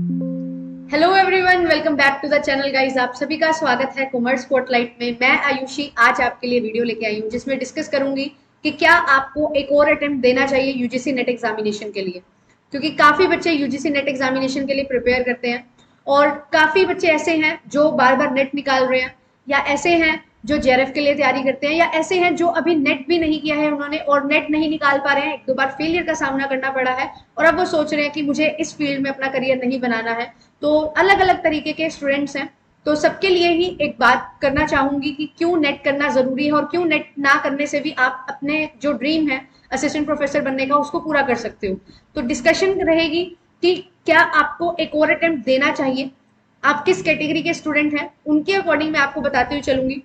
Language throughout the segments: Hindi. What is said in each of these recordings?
Hello everyone, welcome back to the channel guys. आप सभी का स्वागत है कॉमर्स स्पॉटलाइट में। मैं आयुषी आज आपके लिए वीडियो लेके आई हूँ जिसमें डिस्कस करूंगी कि क्या आपको एक और अटेम्प्ट देना चाहिए यूजीसी नेट एग्जामिनेशन के लिए, क्योंकि काफी बच्चे यूजीसी नेट एग्जामिनेशन के लिए प्रिपेयर करते हैं और काफी बच्चे ऐसे हैं जो बार बार नेट निकाल रहे हैं, या ऐसे हैं जो जेआरएफ के लिए तैयारी करते हैं, या ऐसे हैं जो अभी नेट भी नहीं किया है उन्होंने और नेट नहीं निकाल पा रहे हैं, एक दो बार फेलियर का सामना करना पड़ा है और अब वो सोच रहे हैं कि मुझे इस फील्ड में अपना करियर नहीं बनाना है। तो अलग अलग तरीके के स्टूडेंट्स हैं, तो सबके लिए ही एक बात करना चाहूंगी कि क्यों नेट करना जरूरी है और क्यों नेट ना करने से भी आप अपने जो ड्रीम है असिस्टेंट प्रोफेसर बनने का उसको पूरा कर सकते हो। तो डिस्कशन रहेगी कि क्या आपको एक और अटेम्प्ट देना चाहिए, आप किस कैटेगरी के स्टूडेंट हैं उनके अकॉर्डिंग मैं आपको बताती हुई चलूंगी।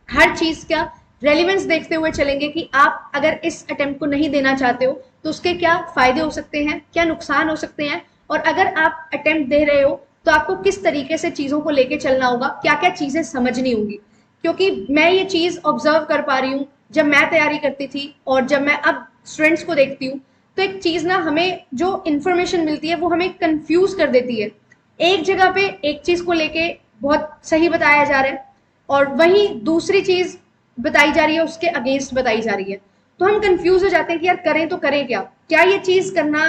हर चीज का रेलिवेंस देखते हुए चलेंगे कि आप अगर इस अटेम्प्ट को नहीं देना चाहते हो तो उसके क्या फायदे हो सकते हैं, क्या नुकसान हो सकते हैं, और अगर आप अटेम्प्ट दे रहे हो तो आपको किस तरीके से चीजों को लेके चलना होगा, क्या क्या चीजें समझनी होंगी। क्योंकि मैं ये चीज ऑब्जर्व कर पा रही हूँ जब मैं तैयारी करती थी और जब मैं अब स्टूडेंट्स को देखती हूँ, तो एक चीज ना हमें जो इन्फॉर्मेशन मिलती है वो हमें कंफ्यूज कर देती है। एक जगह पे एक चीज को लेके बहुत सही बताया जा रहा है और वहीं दूसरी चीज बताई जा रही है उसके अगेंस्ट बताई जा रही है, तो हम कंफ्यूज हो जाते हैं कि यार करें तो करें क्या, क्या ये चीज करना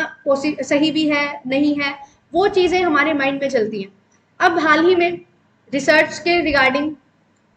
सही भी है नहीं है, वो चीजें हमारे माइंड में चलती हैं। अब हाल ही में रिसर्च के रिगार्डिंग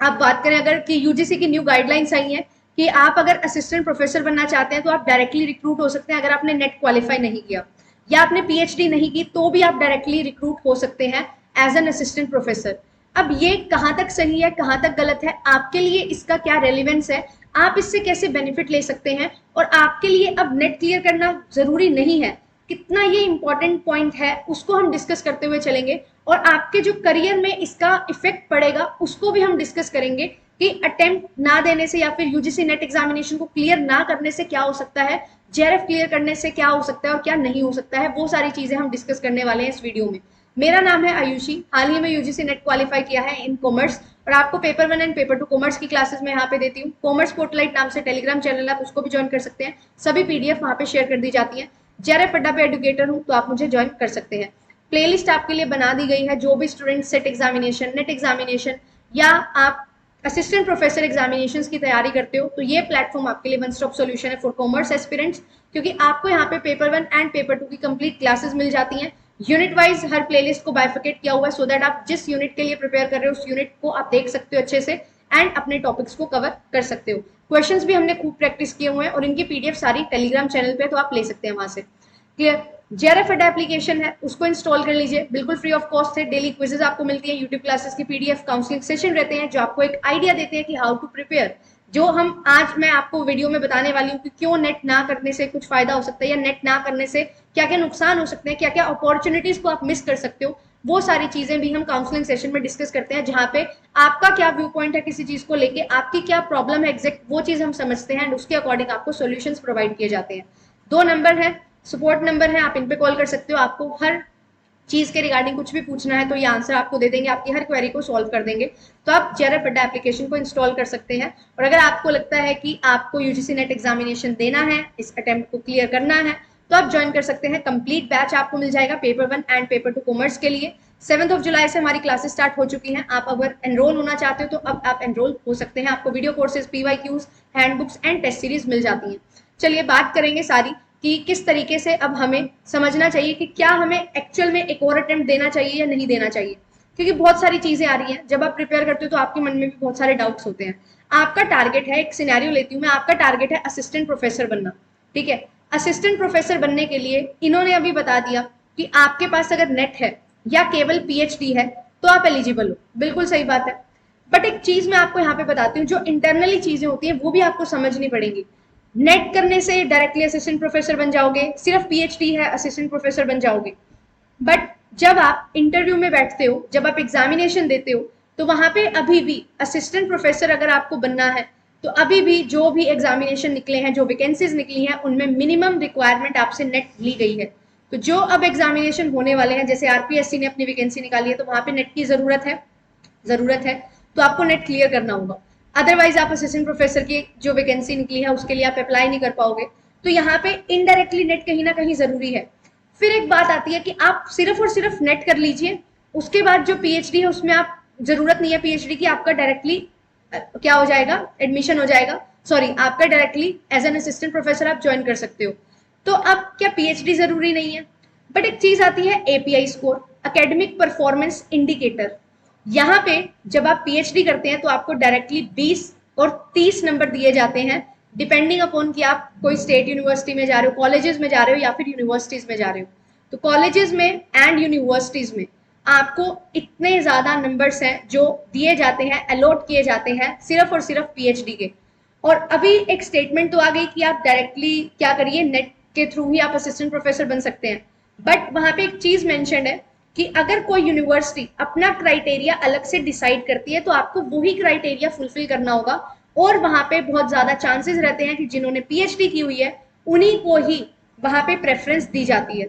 आप बात करें अगर कि यूजीसी की न्यू गाइडलाइंस आई हैं कि आप अगर असिस्टेंट प्रोफेसर बनना चाहते हैं तो आप डायरेक्टली रिक्रूट हो सकते हैं। अगर आपने नेट क्वालिफाई नहीं किया या आपने पीएचडी नहीं की तो भी आप डायरेक्टली रिक्रूट हो सकते हैं एज एन असिस्टेंट प्रोफेसर। अब ये कहाँ तक सही है, कहाँ तक गलत है, आपके लिए इसका क्या रेलिवेंस है, आप इससे कैसे बेनिफिट ले सकते हैं, और आपके लिए अब नेट क्लियर करना जरूरी नहीं है, कितना ये इंपॉर्टेंट पॉइंट है उसको हम डिस्कस करते हुए चलेंगे। और आपके जो करियर में इसका इफेक्ट पड़ेगा उसको भी हम डिस्कस करेंगे कि अटेम्प्ट ना देने से या फिर यूजीसी नेट एग्जामिनेशन को क्लियर ना करने से क्या हो सकता है, जेआरएफ क्लियर करने से क्या हो सकता है और क्या नहीं हो सकता है, वो सारी चीजें हम डिस्कस करने वाले हैं इस वीडियो में। मेरा नाम है आयुषी, हाल ही में यूजीसी नेट क्वालिफाई किया है इन कॉमर्स और आपको पेपर 1 एंड पेपर 2 कॉमर्स की क्लासेस में यहाँ पे देती हूँ। कॉमर्स स्पॉटलाइट नाम से टेलीग्राम चैनल है, आप उसको भी ज्वाइन कर सकते हैं, सभी पीडीएफ वहाँ पे शेयर कर दी जाती है। जेआरएफ अड्डा पे एडुकेटर हूँ तो आप मुझे ज्वाइन कर सकते हैं। प्लेलिस्ट आपके लिए बना दी गई है, जो भी student set examination, net examination या आप असिस्टेंट प्रोफेसर एग्जामिनेशन की तैयारी करते हो तो ये प्लेटफॉर्म आपके लिए वन स्टॉप सॉल्यूशन है फॉर कॉमर्स एस्पिरेंट्स, क्योंकि आपको यहाँ पे पेपर 1 एंड पेपर 2 की कंप्लीट क्लासेस मिल जाती हैं। यूनिट वाइज हर प्लेलिस्ट को बाइफिकेट किया हुआ है सो दैट आप जिस यूनिट के लिए प्रिपेयर कर रहे हो उस यूनिट को आप देख सकते हो अच्छे से एंड अपने टॉपिक्स को कवर कर सकते हो। क्वेश्चंस भी हमने खूब प्रैक्टिस किए हुए हैं और इनकी पीडीएफ सारी टेलीग्राम चैनल पे, तो आप ले सकते हैं वहां से। क्लियर? जेआरएफ अड्डा एप्लीकेशन है, उसको इंस्टॉल कर लीजिए, बिल्कुल फ्री ऑफ कॉस्ट है। डेली क्विजेज आपको मिलती है, यूट्यूब क्लासेस की पीडीएफ, काउंसलिंग सेशन रहते हैं जो आपको एक आइडिया देते हैं कि हाउ टू प्रिपेयर। जो हम आज मैं आपको वीडियो में बताने वाली हूँ कि क्यों नेट ना करने से कुछ फायदा हो सकता है या नेट ना करने से क्या क्या नुकसान हो सकते हैं, क्या क्या अपॉर्चुनिटीज को आप मिस कर सकते हो, वो सारी चीजें भी हम काउंसलिंग सेशन में डिस्कस करते हैं, जहाँ पे आपका क्या व्यू पॉइंट है किसी चीज को लेके, आपकी क्या प्रॉब्लम है एग्जैक्ट वो चीज हम समझते हैं एंड उसके अकॉर्डिंग आपको सोल्यूशंस प्रोवाइड किए जाते हैं। 2 नंबर है, सपोर्ट नंबर है, आप इन पे कॉल कर सकते हो। आपको हर चीज के रिगार्डिंग कुछ भी पूछना है तो ये आंसर आपको दे देंगे, आपकी हर क्वेरी को सॉल्व कर देंगे। तो आप जेआरएफ अड्डा एप्लीकेशन को इंस्टॉल कर सकते हैं। और अगर आपको लगता है कि आपको यूजीसी नेट एग्जामिनेशन देना है, इस अटेम्प्ट को क्लियर करना है, तो आप ज्वाइन कर सकते हैं। कंप्लीट बैच आपको मिल जाएगा पेपर 1 एंड पेपर 2 कॉमर्स के लिए। 7 जुलाई से हमारी क्लासेस स्टार्ट हो चुकी हैं। आप अगर एनरोल होना चाहते हो तो अब आप एनरोल हो सकते हैं। आपको video courses, PYQs, handbooks and test series मिल जाती हैं। चलिए बात करेंगे सारी कि किस तरीके से अब हमें समझना चाहिए कि क्या हमें एक्चुअल में एक और अटेम्प्ट देना चाहिए या नहीं देना चाहिए, क्योंकि बहुत सारी चीजें आ रही हैं। जब आप प्रिपेयर करते हो तो आपके मन में भी बहुत सारे डाउट्स होते हैं। आपका टारगेट है, एक सिनेरियो लेती हूँ मैं, आपका टारगेट है असिस्टेंट प्रोफेसर बनना, ठीक है। असिस्टेंट प्रोफेसर बनने के लिए इन्होंने अभी बता दिया कि आपके पास अगर नेट है या केवल पीएचडी है तो आप एलिजिबल हो, बिल्कुल सही बात है। बट एक चीज मैं आपको यहाँ पे बताती हूँ, जो इंटरनली चीजें होती हैं वो भी आपको समझनी पड़ेंगी। नेट करने से डायरेक्टली असिस्टेंट प्रोफेसर बन जाओगे, सिर्फ पीएचडी है असिस्टेंट प्रोफेसर बन जाओगे, बट जब आप इंटरव्यू में बैठते हो, जब आप एग्जामिनेशन देते हो, तो वहां पे अभी भी असिस्टेंट प्रोफेसर अगर आपको बनना है तो अभी भी जो भी एग्जामिनेशन निकले हैं, जो वैकेंसीज निकली हैं, उनमें मिनिमम रिक्वायरमेंट आपसे नेट ली गई है। तो जो अब एग्जामिनेशन होने वाले हैं, जैसे आरपीएससी ने अपनी वैकेंसी निकाली है तो वहां पे नेट की जरूरत है, तो आपको नेट क्लियर करना होगा। अदरवाइज आप असिस्टेंट प्रोफेसर की जो वैकेंसी निकली है उसके लिए आप अप्लाई नहीं कर पाओगे। तो यहाँ पे इनडायरेक्टली नेट कहीं ना कहीं जरूरी है। फिर एक बात आती है कि आप सिर्फ और सिर्फ नेट कर लीजिए, उसके बाद जो पीएचडी है उसमें आप जरूरत नहीं है पीएचडी की, आपका डायरेक्टली क्या हो जाएगा, एडमिशन हो जाएगा, सॉरी आपका directly as an assistant professor आप ज्वाइन कर सकते हो। तो अब क्या पीएचडी जरूरी नहीं है? बट एक चीज आती है API score, academic performance indicator. यहाँ पे जब आप पीएचडी करते हैं तो आपको डायरेक्टली 20 और 30 नंबर दिए जाते हैं, डिपेंडिंग अपॉन कि आप कोई स्टेट यूनिवर्सिटी में जा रहे हो, कॉलेजेस में जा रहे हो या फिर यूनिवर्सिटीज में जा रहे हो। तो कॉलेजेस में एंड यूनिवर्सिटीज में आपको इतने ज्यादा नंबर्स हैं जो दिए जाते हैं, अलॉट किए जाते हैं सिर्फ और सिर्फ पीएचडी के। और अभी एक स्टेटमेंट तो आ गई कि आप डायरेक्टली क्या करिए, नेट के थ्रू ही आप असिस्टेंट प्रोफेसर बन सकते हैं। बट वहां पे एक चीज मेंशन है कि अगर कोई यूनिवर्सिटी अपना क्राइटेरिया अलग से डिसाइड करती है तो आपको वही क्राइटेरिया फुलफिल करना होगा, और वहां पे बहुत ज्यादा चांसेस रहते हैं कि जिन्होंने पीएचडी की हुई है उन्हीं को ही वहां पे प्रेफरेंस दी जाती है।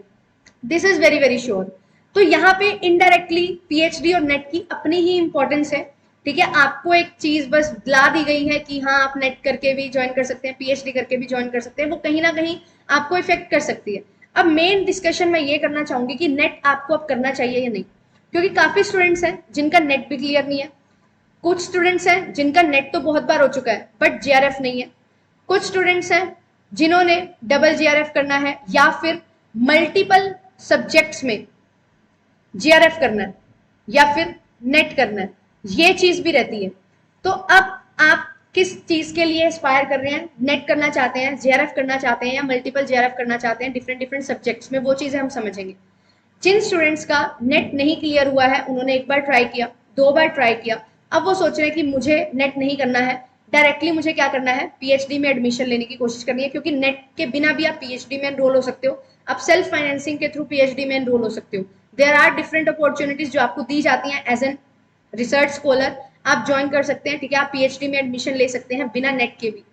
This is very very sure. तो यहाँ पे इनडायरेक्टली पीएचडी और नेट की अपनी ही इंपॉर्टेंस है। ठीक है, आपको एक चीज बस दिला दी गई है कि हाँ आप नेट करके भी ज्वाइन कर सकते हैं, पीएचडी करके भी ज्वाइन कर सकते हैं, वो कहीं ना कहीं आपको इफेक्ट कर सकती है। अब मेन डिस्कशन मैं ये करना चाहूंगी कि नेट आपको अब करना चाहिए या नहीं, क्योंकि काफी स्टूडेंट्स हैं जिनका नेट भी क्लियर नहीं है, कुछ स्टूडेंट्स हैं जिनका नेट तो बहुत बार हो चुका है बट जेआरएफ नहीं है, कुछ स्टूडेंट्स हैं जिन्होंने डबल जेआरएफ करना है या फिर मल्टीपल सब्जेक्ट्स में जेआरएफ करना है या फिर नेट करना है, ये चीज भी रहती है। तो अब आप किस चीज के लिए एस्पायर कर रहे हैं, नेट करना चाहते हैं, जेआरएफ करना चाहते हैं या मल्टीपल जेआरएफ करना चाहते हैं डिफरेंट डिफरेंट सब्जेक्ट्स में, वो चीजें हम समझेंगे। जिन स्टूडेंट्स का नेट नहीं क्लियर हुआ है, उन्होंने एक बार ट्राई किया, 2 बार ट्राई किया, अब वो सोच रहे हैं कि मुझे नेट नहीं करना है, डायरेक्टली मुझे क्या करना है, पीएचडी में एडमिशन लेने की कोशिश करनी है, क्योंकि नेट के बिना भी आप पीएचडी में एनरोल हो सकते हो, आप सेल्फ फाइनेंसिंग के थ्रू पीएचडी में एनरोल हो सकते हो। देयर आर डिफरेंट अपॉर्चुनिटीज जो आपको दी जाती हैं एज एन रिसर्च स्कॉलर, आप ज्वाइन कर सकते हैं। ठीक है, आप पीएचडी में एडमिशन ले सकते हैं बिना नेट के भी।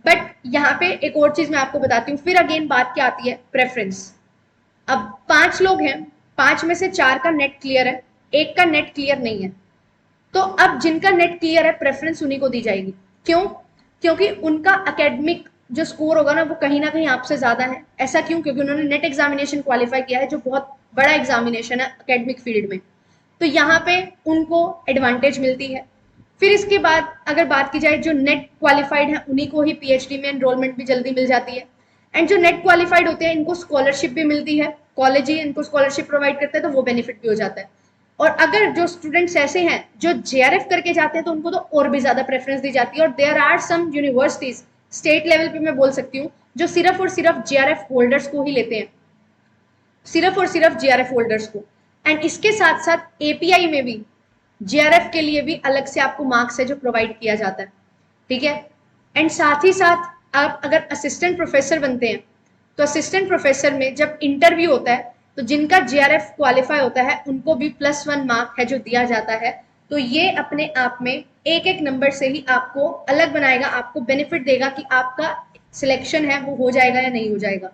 बट यहाँ पे एक और चीज मैं आपको बताती हूँ, फिर अगेन बात क्या आती है, प्रेफरेंस। अब 5 लोग हैं, 5 में से 4 का नेट क्लियर है, 1 का नेट क्लियर नहीं है, तो अब जिनका नेट क्लियर है प्रेफरेंस उन्हीं को दी जाएगी। क्यों? क्योंकि उनका एकेडमिक जो स्कोर होगा ना वो कहीं ना कहीं आपसे ज्यादा है। ऐसा क्यों? क्योंकि उन्होंने नेट एग्जामिनेशन क्वालिफाई किया है, जो बहुत बड़ा एग्जामिनेशन है एकेडमिक फील्ड में, तो यहाँ पे उनको एडवांटेज मिलती है। फिर इसके बाद अगर बात की जाए, जो नेट क्वालिफाइड है उन्हीं को ही पीएचडी में एनरोलमेंट भी जल्दी मिल जाती है। एंड जो नेट क्वालिफाइड होते हैं इनको स्कॉलरशिप भी मिलती है, कॉलेज ही इनको स्कॉलरशिप प्रोवाइड करते हैं, तो वो बेनिफिट भी हो जाता है। और अगर जो स्टूडेंट्स ऐसे हैं जो जेआरएफ करके जाते हैं तो उनको तो और भी ज्यादा प्रेफरेंस दी जाती है। और there are some universities state level पे मैं बोल सकती हूँ जो सिर्फ और सिर्फ जेआरएफ होल्डर्स को ही लेते हैं, सिर्फ और सिर्फ जेआरएफ होल्डर्स को। एंड इसके साथ साथ एपीआई में भी जेआरएफ के लिए भी अलग से आपको मार्क्स है जो प्रोवाइड किया जाता है। ठीक है, एंड साथ ही साथ आप अगर असिस्टेंट प्रोफेसर बनते हैं तो असिस्टेंट प्रोफेसर में जब इंटरव्यू होता है तो जिनका जेआरएफ क्वालिफाई होता है उनको भी +1 मार्क है जो दिया जाता है। तो ये अपने आप में एक एक नंबर से ही आपको अलग बनाएगा, आपको बेनिफिट देगा कि आपका सिलेक्शन है वो हो जाएगा या नहीं हो जाएगा।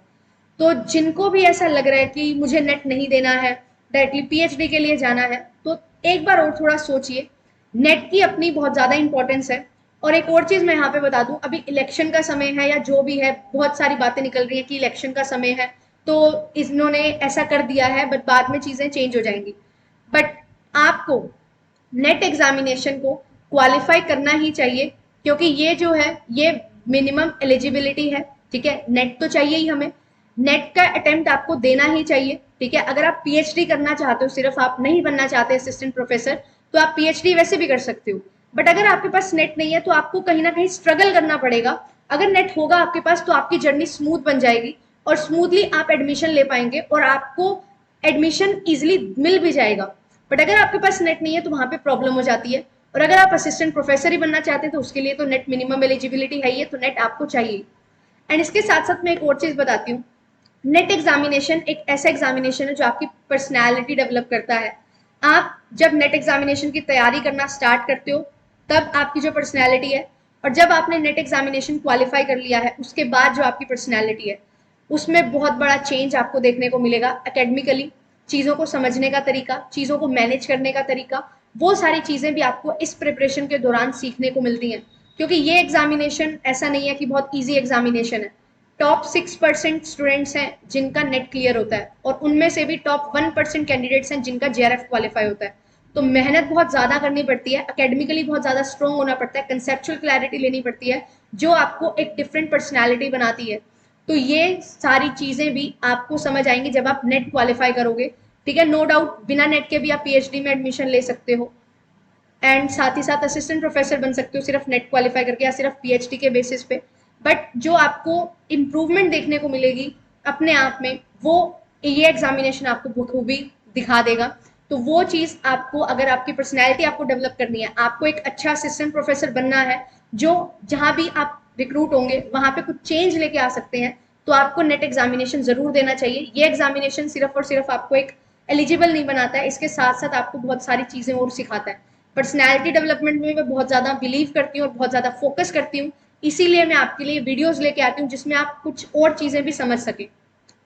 तो जिनको भी ऐसा लग रहा है कि मुझे नेट नहीं देना है, डायरेक्टली पीएचडी के लिए जाना है, तो एक बार और थोड़ा सोचिए, नेट की अपनी बहुत ज्यादा इंपॉर्टेंस है। और एक और चीज मैं यहाँ पे बता दूं, अभी इलेक्शन का समय है या जो भी है, बहुत सारी बातें निकल रही है कि इलेक्शन का समय है तो इन्होंने ऐसा कर दिया है, बट बाद में चीजें चेंज हो जाएंगी। बट आपको नेट एग्जामिनेशन को क्वालिफाई करना ही चाहिए, क्योंकि ये जो है ये मिनिमम एलिजिबिलिटी है। ठीक है, नेट तो चाहिए ही हमें, नेट का अटेम्प्ट आपको देना ही चाहिए। ठीक है, अगर आप पीएचडी करना चाहते हो, सिर्फ आप नहीं बनना चाहते असिस्टेंट प्रोफेसर, तो आप पीएचडी वैसे भी कर सकते हो। बट अगर आपके पास नेट नहीं है तो आपको कहीं ना कहीं स्ट्रगल करना पड़ेगा। अगर नेट होगा आपके पास तो आपकी जर्नी स्मूथ बन जाएगी और स्मूथली आप एडमिशन ले पाएंगे और आपको एडमिशन इजिली मिल भी जाएगा। बट अगर आपके पास नेट नहीं है तो वहां पे प्रॉब्लम हो जाती है। और अगर आप असिस्टेंट प्रोफेसर ही बनना चाहते हैं तो उसके लिए तो नेट मिनिमम एलिजिबिलिटी है ही है, तो नेट आपको चाहिए। एंड इसके साथ साथ मैं एक और चीज बताती हूँ, नेट एग्जामिनेशन एक ऐसा एग्जामिनेशन है जो आपकी पर्सनैलिटी डेवलप करता है। आप जब नेट एग्जामिनेशन की तैयारी करना स्टार्ट करते हो तब आपकी जो पर्सनैलिटी है, और जब आपने नेट एग्जामिनेशन क्वालिफाई कर लिया है उसके बाद जो आपकी पर्सनैलिटी है उसमें बहुत बड़ा चेंज आपको देखने को मिलेगा। एकेडमिकली चीज़ों को समझने का तरीका, चीज़ों को मैनेज करने का तरीका, वो सारी चीज़ें भी आपको इस प्रिपरेशन के दौरान सीखने को मिलती हैं। क्योंकि ये एग्जामिनेशन ऐसा नहीं है कि बहुत ईजी एग्जामिनेशन है, टॉप 6% स्टूडेंट्स हैं जिनका नेट क्लियर होता है, और उनमें से भी टॉप 1% कैंडिडेट्स हैं जिनका जेआरएफ क्वालिफाई होता है। तो मेहनत बहुत ज्यादा करनी पड़ती है, अकेडमिकली बहुत ज्यादा स्ट्रॉन्ग होना पड़ता है, कंसेप्चुअल क्लैरिटी लेनी पड़ती है, जो आपको एक डिफरेंट पर्सनैलिटी बनाती है। तो ये सारी चीजें भी आपको समझ आएंगी जब आप नेट क्वालिफाई करोगे। ठीक है, नो डाउट बिना नेट के भी आप पीएचडी में एडमिशन ले सकते हो, एंड साथ ही साथ असिस्टेंट प्रोफेसर बन सकते हो सिर्फ नेट क्वालिफाई करके या सिर्फ पीएचडी के बेसिस पे। बट जो आपको इम्प्रूवमेंट देखने को मिलेगी अपने आप में, वो ये एग्जामिनेशन आपको बखूबी दिखा देगा। तो वो चीज आपको, अगर आपकी पर्सनैलिटी आपको डेवलप करनी है, आपको एक अच्छा असिस्टेंट प्रोफेसर बनना है, जो जहां भी आप रिक्रूट होंगे वहां पे कुछ चेंज लेके आ सकते हैं, तो आपको नेट एग्जामिनेशन जरूर देना चाहिए। ये एग्जामिनेशन सिर्फ और सिर्फ आपको एक एलिजिबल नहीं बनाता है, इसके साथ साथ आपको बहुत सारी चीजें और सिखाता है। पर्सनैलिटी डेवलपमेंट में मैं बहुत ज़्यादा बिलीव करती हूँ और बहुत ज़्यादा फोकस करती हूँ, इसीलिए मैं आपके लिए वीडियोस लेके आती हूँ जिसमें आप कुछ और चीज़ें भी समझ सकें।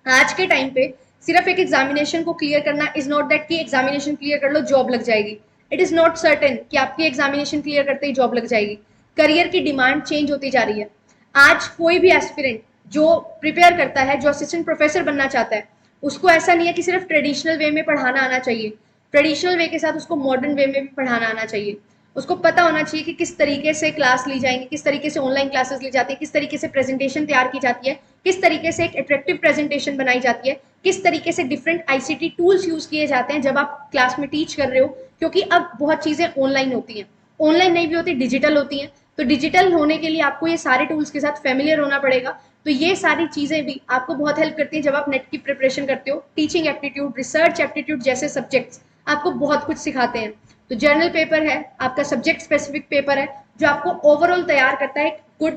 आज के टाइम पे सिर्फ एक एग्जामिनेशन को क्लियर करना इज नॉट दैट कि एग्जामिनेशन क्लियर कर लो जॉब लग जाएगी। इट इज नॉट सर्टेन कि आपकी एग्जामिनेशन क्लियर करते ही जॉब लग जाएगी। करियर की डिमांड चेंज होती जा रही है। आज कोई भी एस्पिरेंट जो प्रिपेयर करता है, जो असिस्टेंट प्रोफेसर बनना चाहता है, उसको ऐसा नहीं है कि सिर्फ ट्रेडिशनल वे में पढ़ाना आना चाहिए। ट्रेडिशनल वे के साथ उसको मॉडर्न वे में भी पढ़ाना आना चाहिए। उसको पता होना चाहिए कि किस तरीके से क्लास ली जाएंगी, किस तरीके से ऑनलाइन क्लासेस ली जाती है, किस तरीके से प्रेजेंटेशन तैयार की जाती है, किस तरीके से एक अट्रैक्टिव प्रेजेंटेशन बनाई जाती है, किस तरीके से डिफरेंट आईसीटी टूल्स यूज किए जाते हैं जब आप क्लास में टीच कर रहे हो। क्योंकि अब बहुत चीजें ऑनलाइन होती हैं, ऑनलाइन नहीं भी होती, डिजिटल होती हैं। तो डिजिटल होने के लिए आपको ये सारे टूल्स के साथ फेमिलियर होना पड़ेगा। तो ये सारी चीजें भी आपको बहुत हेल्प करती हैं जब आप नेट की प्रिपरेशन करते हो। टीचिंग एप्टीट्यूड, रिसर्च एप्टीट्यूड जैसे सब्जेक्ट्स आपको बहुत कुछ सिखाते हैं। तो जर्नल पेपर है, आपका सब्जेक्ट स्पेसिफिक पेपर है, जो आपको ओवरऑल तैयार करता है, गुड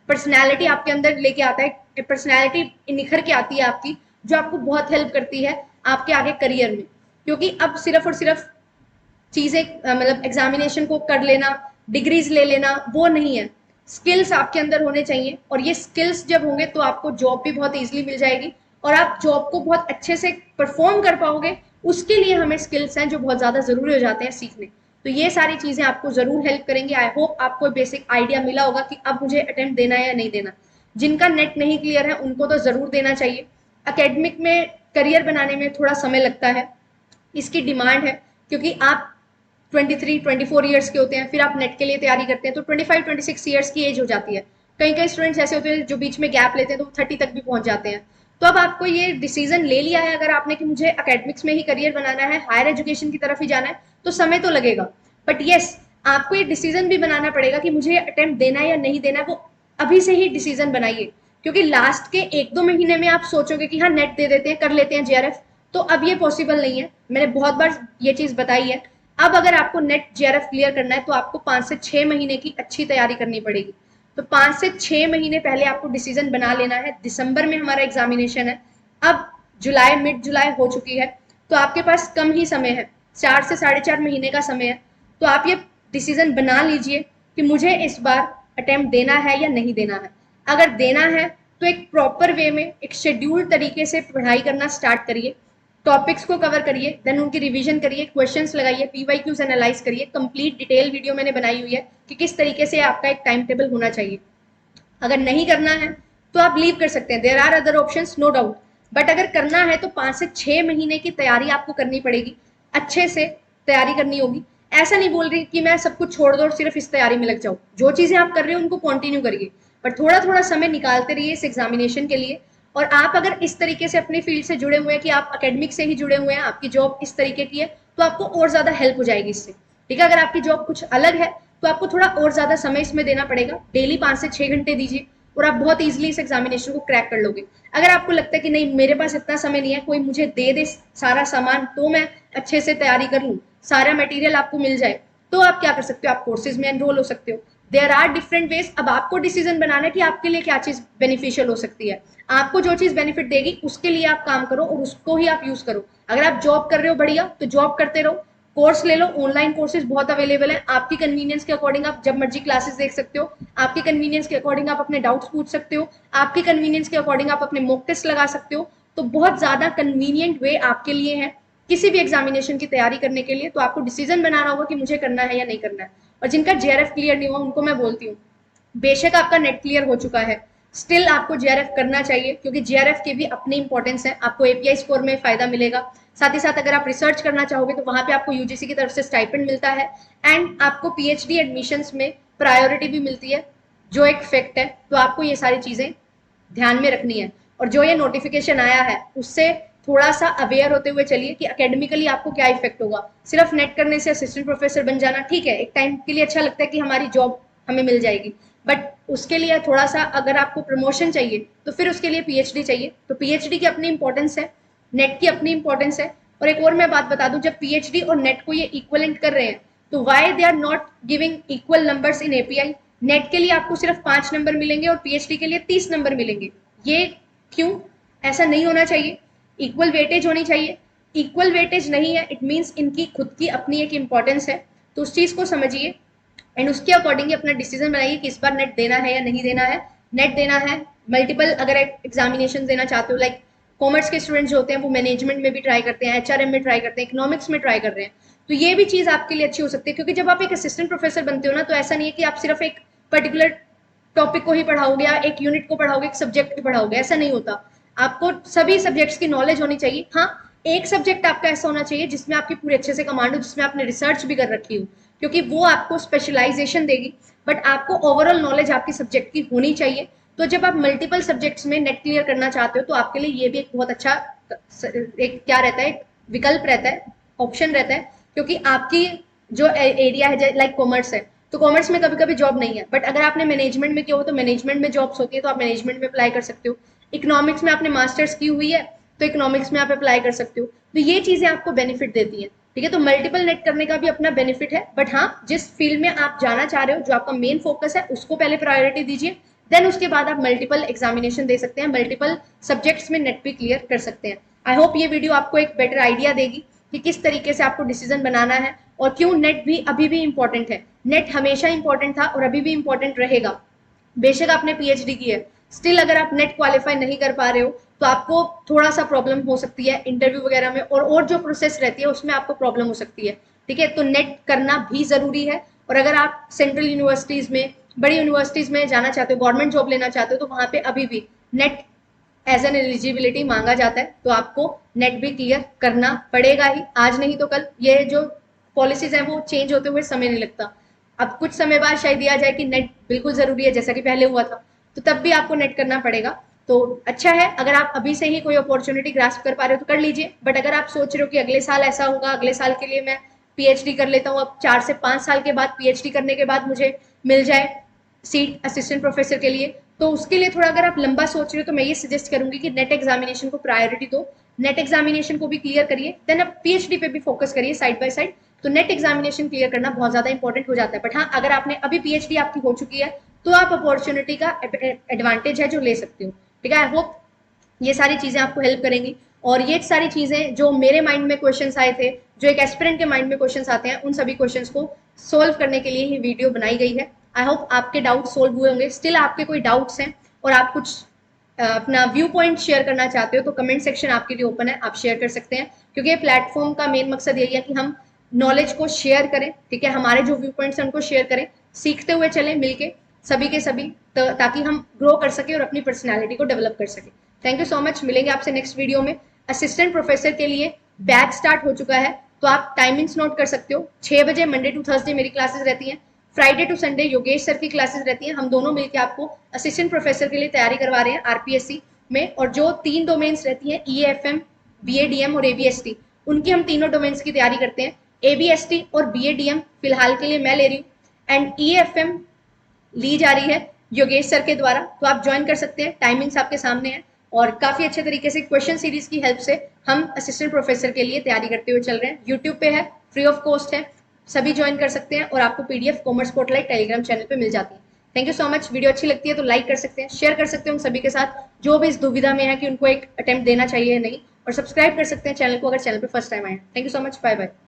पर्सनैलिटी आपके अंदर लेके आता है, पर्सनैलिटी निखर के आती है आपकी, जो आपको बहुत हेल्प करती है आपके आगे करियर में। क्योंकि अब सिर्फ और सिर्फ चीजें मतलब एग्जामिनेशन को कर लेना, डिग्रीज ले लेना, वो नहीं है। स्किल्स आपके अंदर होने चाहिए, और ये स्किल्स जब होंगे तो आपको जॉब भी बहुत इजीली मिल जाएगी, और आप जॉब को बहुत अच्छे से परफॉर्म कर पाओगे। उसके लिए हमें स्किल्स हैं जो बहुत ज्यादा जरूरी हो जाते हैं सीखने। तो ये सारी चीजें आपको जरूर हेल्प करेंगे। आई होप आपको बेसिक आइडिया मिला होगा कि अब मुझे अटेम्प्ट देना है या नहीं देना। जिनका नेट नहीं क्लियर है उनको तो जरूर देना चाहिए। अकेडमिक में करियर बनाने में थोड़ा समय लगता है, इसकी डिमांड है, क्योंकि आप 23-24 ईयर्स के होते हैं, फिर आप नेट के लिए तैयारी करते हैं तो 25-26 ईयर्स की एज हो जाती है। कई कई स्टूडेंट्स ऐसे होते हैं जो बीच में गैप लेते हैं तो 30 तक भी पहुंच जाते हैं। तो अब आपको ये डिसीजन ले लिया है अगर आपने कि मुझे अकेडमिक्स में ही करियर बनाना है, हायर एजुकेशन की तरफ ही जाना है, तो समय तो लगेगा। बट यस, आपको ये डिसीजन भी बनाना पड़ेगा कि मुझे अटेम्प्ट देना है या नहीं देना, वो अभी से ही डिसीजन बनाइए। क्योंकि लास्ट के 1-2 महीने में आप सोचोगे कि हाँ नेट दे देते हैं, कर लेते हैं जेआरएफ, तो अब ये पॉसिबल नहीं है। मैंने बहुत बार ये चीज बताई है। अब अगर आपको नेट जेआरएफ क्लियर करना है तो आपको 5 से 6 महीने की अच्छी तैयारी करनी पड़ेगी। तो 5 से 6 महीने पहले आपको डिसीजन बना लेना है। दिसंबर में हमारा एग्जामिनेशन है, अब जुलाई, मिड जुलाई हो चुकी है, तो आपके पास कम ही समय है, 4 से 4.5 महीने का समय है। तो आप ये डिसीजन बना लीजिए कि मुझे इस बार अटेम्प्ट देना है या नहीं देना है। अगर देना है तो एक प्रॉपर वे में, एक शेड्यूल तरीके से पढ़ाई करना स्टार्ट करिए, टॉपिक्स को कवर करिए, देन उनकी रिवीजन करिए, क्वेश्चंस लगाइए, पीवाईक्यूज एनालाइज करिए। कंप्लीट डिटेल वीडियो मैंने बनाई हुई है कि किस तरीके से आपका एक टाइम टेबल होना चाहिए। अगर नहीं करना है तो आप लीव कर सकते हैं, there are other options, no doubt. But अगर करना है तो 5 से 6 महीने की तैयारी आपको करनी पड़ेगी, अच्छे से तैयारी करनी होगी। ऐसा नहीं बोल रही कि मैं सब कुछ छोड़ दो और सिर्फ इस तैयारी में लग जाऊं, जो चीजें आप कर रहे हो उनको कंटिन्यू करिए, बट थोड़ा थोड़ा समय निकालते रहिए इस एग्जामिनेशन के लिए। और आप अगर इस तरीके से अपनी फील्ड से जुड़े हुए हैं कि आप एकेडमिक से ही जुड़े हुए हैं, आपकी जॉब इस तरीके की है, तो आपको और ज्यादा हेल्प हो जाएगी इससे। ठीक है, अगर आपकी जॉब कुछ अलग है तो आपको थोड़ा और ज्यादा समय इसमें देना पड़ेगा। डेली 5 से 6 घंटे दीजिए और आप बहुत इजीली इस एग्जामिनेशन को क्रैक कर लोगे। अगर आपको लगता है कि नहीं मेरे पास इतना समय नहीं है, कोई मुझे दे दे सारा सामान तो मैं अच्छे से तैयारी कर लूँ, सारा मटेरियल आपको मिल जाए, तो आप क्या कर सकते हो, आप कोर्सेज में एनरोल हो सकते हो। There are different ways. अब आपको डिसीजन बनाना है कि आपके लिए क्या चीज बेनिफिशियल हो सकती है। आपको जो चीज बेनिफिट देगी उसके लिए आप काम करो और उसको ही आप यूज करो। अगर आप जॉब कर रहे हो बढ़िया, तो जॉब करते रहो, कोर्स ले लो, ऑनलाइन कोर्सेज बहुत अवेलेबल है। आपकी कन्वीनियंस के अकॉर्डिंग आप जब मर्जी क्लासेस देख सकते हो, आपकी कन्वीनियंस के अकॉर्डिंग आप अपने डाउट्स पूछ सकते हो, आपकी कन्वीनियंस के अकॉर्डिंग आप अपने मॉक टेस्ट लगा सकते हो। तो बहुत ज्यादा कन्वीनियंट वे आपके लिए है किसी भी एग्जामिनेशन की तैयारी करने के लिए। तो आपको डिसीजन बनाना होगा कि मुझे करना है या नहीं करना है। और जिनका जेआरएफ क्लियर नहीं हुआ उनको मैं बोलती हूँ, बेशक आपका नेट क्लियर हो चुका है, स्टिल आपको जीआरएफ करना चाहिए, क्योंकि जीआरएफ की भी अपनी इंपॉर्टेंस है, आपको एपीआई स्कोर में फायदा मिलेगा। साथ ही साथ अगर आप रिसर्च करना चाहोगे तो वहां पे आपको यूजीसी की तरफ से स्टाइपेंड मिलता है, एंड आपको पीएचडी एडमिशंस में प्रायोरिटी भी मिलती है, जो एक फैक्ट है। तो आपको ये सारी चीजें ध्यान में रखनी है, और जो ये नोटिफिकेशन आया है उससे थोड़ा सा अवेयर होते हुए चलिए कि अकेडमिकली आपको क्या इफेक्ट होगा। सिर्फ नेट करने से असिस्टेंट प्रोफेसर बन जाना ठीक है, एक टाइम के लिए अच्छा लगता है कि हमारी जॉब हमें मिल जाएगी, बट उसके लिए थोड़ा सा अगर आपको प्रमोशन चाहिए तो फिर उसके लिए पीएचडी चाहिए। तो पीएचडी की अपनी इंपॉर्टेंस है, नेट की अपनी इंपॉर्टेंस है। और एक और मैं बात बता दूं, जब पीएचडी और नेट को ये इक्वलेंट कर रहे हैं तो why they are not giving equal numbers in API. NET के लिए आपको सिर्फ 5 नंबर मिलेंगे और पीएचडी के लिए 30 नंबर मिलेंगे, ये क्यों? ऐसा नहीं होना चाहिए, इक्वल वेटेज होनी चाहिए। इक्वल वेटेज नहीं है, इट मीन्स इनकी खुद की अपनी एक इंपॉर्टेंस है, तो उस चीज को समझिए एंड उसके अकॉर्डिंग अपना डिसीजन बनाइए कि इस बार नेट देना है या नहीं देना है। नेट देना है, मल्टीपल अगर एग्जामिनेशन देना चाहते हो, लाइक कॉमर्स के स्टूडेंट्स जो होते हैं वो मैनेजमेंट में भी ट्राई करते हैं, एचआरएम में ट्राई करते हैं, इकोनॉमिक्स में ट्राई कर रहे हैं, तो ये भी चीज आपके लिए अच्छी हो सकती है। क्योंकि जब आप एक असिस्टेंट प्रोफेसर बनते हो ना, तो ऐसा नहीं है कि आप सिर्फ एक पर्टिकुलर टॉपिक को ही पढ़ाओगे या एक यूनिट को पढ़ाओगे, एक सब्जेक्ट को पढ़ाओगे, ऐसा नहीं होता। आपको सभी सब्जेक्ट्स की नॉलेज होनी चाहिए। हाँ, एक सब्जेक्ट आपका ऐसा होना चाहिए जिसमें आपकी पूरे अच्छे से कमांड हो, जिसमें आपने रिसर्च भी कर रखी हो, क्योंकि वो आपको स्पेशलाइजेशन देगी, बट आपको ओवरऑल नॉलेज आपकी सब्जेक्ट की होनी चाहिए। तो जब आप मल्टीपल सब्जेक्ट्स में नेट क्लियर करना चाहते हो तो आपके लिए ये भी एक बहुत अच्छा एक क्या रहता है, एक विकल्प रहता है, ऑप्शन रहता है। क्योंकि आपकी जो एरिया है लाइक कॉमर्स है, तो कॉमर्स में कभी कभी जॉब नहीं है, बट अगर आपने मैनेजमेंट में किया हो तो मैनेजमेंट में जॉब्स होती है, तो आप मैनेजमेंट में अप्लाई कर सकते हो। इकोनॉमिक्स में आपने मास्टर्स की हुई है तो इकोनॉमिक्स में आप अप्लाई कर सकते हो। तो ये चीजें आपको बेनिफिट देती हैं, ठीक है। तो मल्टीपल नेट करने का भी अपना बेनिफिट है, बट हाँ, जिस फील्ड में आप जाना चाह रहे हो, जो आपका मेन फोकस है, उसको पहले प्रायोरिटी दीजिए, देन उसके बाद आप मल्टीपल एग्जामिनेशन दे सकते हैं, मल्टीपल सब्जेक्ट्स में नेट भी क्लियर कर सकते हैं। आई होप ये वीडियो आपको एक बेटर आइडिया देगी कि किस तरीके से आपको डिसीजन बनाना है, और क्यों नेट भी अभी भी इंपॉर्टेंट है। नेट हमेशा इंपॉर्टेंट था और अभी भी इंपॉर्टेंट रहेगा। बेशक आपने पीएचडी की है, स्टिल अगर आप नेट क्वालिफाई नहीं कर पा रहे हो तो आपको थोड़ा सा प्रॉब्लम हो सकती है इंटरव्यू वगैरह में, और जो प्रोसेस रहती है उसमें आपको प्रॉब्लम हो सकती है, ठीक है। तो नेट करना भी जरूरी है। और अगर आप सेंट्रल यूनिवर्सिटीज में, बड़ी यूनिवर्सिटीज में जाना चाहते हो, गवर्नमेंट जॉब लेना चाहते हो, तो वहां पे अभी भी नेट एज एन एलिजिबिलिटी मांगा जाता है, तो आपको नेट भी क्लियर करना पड़ेगा ही, आज नहीं तो कल। ये जो पॉलिसीज है वो चेंज होते हुए समय नहीं लगता, अब कुछ समय बाद शायद दिया जाए कि नेट बिल्कुल जरूरी है, जैसा कि पहले हुआ था, तो तब भी आपको नेट करना पड़ेगा। तो अच्छा है, अगर आप अभी से ही कोई अपॉर्चुनिटी ग्रास्प कर पा रहे हो तो कर लीजिए, बट अगर आप सोच रहे हो कि अगले साल ऐसा होगा, अगले साल के लिए मैं पीएचडी कर लेता हूँ, अब 4 से 5 साल के बाद पीएचडी करने के बाद मुझे मिल जाए सीट असिस्टेंट प्रोफेसर के लिए, तो उसके लिए थोड़ा अगर आप लंबा सोच रहे हो तो मैं ये सजेस्ट करूंगी कि नेट एग्जामिनेशन को प्रायोरिटी दो, नेट एग्जामिनेशन को भी क्लियर करिए, देन आप पीएचडी पे भी फोकस करिए साइड बाय साइड। तो नेट एग्जामिनेशन क्लियर करना बहुत ज्यादा इंपॉर्टेंट हो जाता है। बट हाँ, अगर आपने अभी पीएचडी आपकी हो चुकी है तो आप अपॉर्चुनिटी का एडवांटेज है जो ले सकते हो, ठीक है। आई होप ये सारी चीजें आपको हेल्प करेंगी, और ये सारी चीजें जो मेरे माइंड में क्वेश्चंस आए थे, जो एक एस्पिरेंट के माइंड में क्वेश्चंस आते हैं, उन सभी क्वेश्चंस को सोल्व करने के लिए ही वीडियो बनाई गई है। आई होप आपके डाउट सोल्व हुए होंगे। स्टिल आपके कोई डाउट्स हैं और आप कुछ अपना व्यू पॉइंट शेयर करना चाहते हो तो कमेंट सेक्शन आपके लिए ओपन है, आप शेयर कर सकते हैं, क्योंकि ये प्लेटफॉर्म का मेन मकसद यही है कि हम नॉलेज को शेयर करें, ठीक है, हमारे जो व्यू पॉइंट्स हैं उनको शेयर करें, सीखते हुए चलें मिलके सभी के सभी, ताकि हम ग्रो कर सके और अपनी पर्सनैलिटी को डेवलप कर सके। थैंक यू सो मच, मिलेंगे आपसे नेक्स्ट वीडियो में। असिस्टेंट प्रोफेसर के लिए बैच स्टार्ट हो चुका है, तो आप टाइमिंग्स नोट कर सकते हो। 6 बजे मंडे टू थर्सडे मेरी क्लासेस रहती हैं, Friday to Sunday Yogesh sir की क्लासेस रहती हैं। हम दोनों मिलकर आपको असिस्टेंट प्रोफेसर के लिए तैयारी करवा रहे हैं आरपीएससी में। और जो 3 डोमेन्स रहती हैं, ईएफएम, बीएडीएम और एबीएसटी, उनकी हम तीनों डोमेन्स की तैयारी करते हैं। एबीएसटी और बीएडीएम फिलहाल के लिए मैं ले रही हूँ, एंड ईएफएम ली जा रही है योगेश सर के द्वारा, तो आप ज्वाइन कर सकते हैं। टाइमिंग्स आपके सामने है, और काफी अच्छे तरीके से क्वेश्चन सीरीज की हेल्प से हम असिस्टेंट प्रोफेसर के लिए तैयारी करते हुए चल रहे हैं। यूट्यूब पे है, फ्री ऑफ कॉस्ट है, सभी ज्वाइन कर सकते हैं, और आपको PDF commerce spotlight Telegram channel पे मिल जाती है। Thank you so much. Video अच्छी लगती है तो लाइक कर सकते हैं, शेयर कर सकते हैं उन सभी के साथ जो भी इस दुविधा में है कि उनको एक अटेम्प्ट देना चाहिए या नहीं, और सब्सक्राइब कर सकते हैं चैनल को अगर चैनल पे फर्स्ट टाइम आए। Thank you so much, bye bye.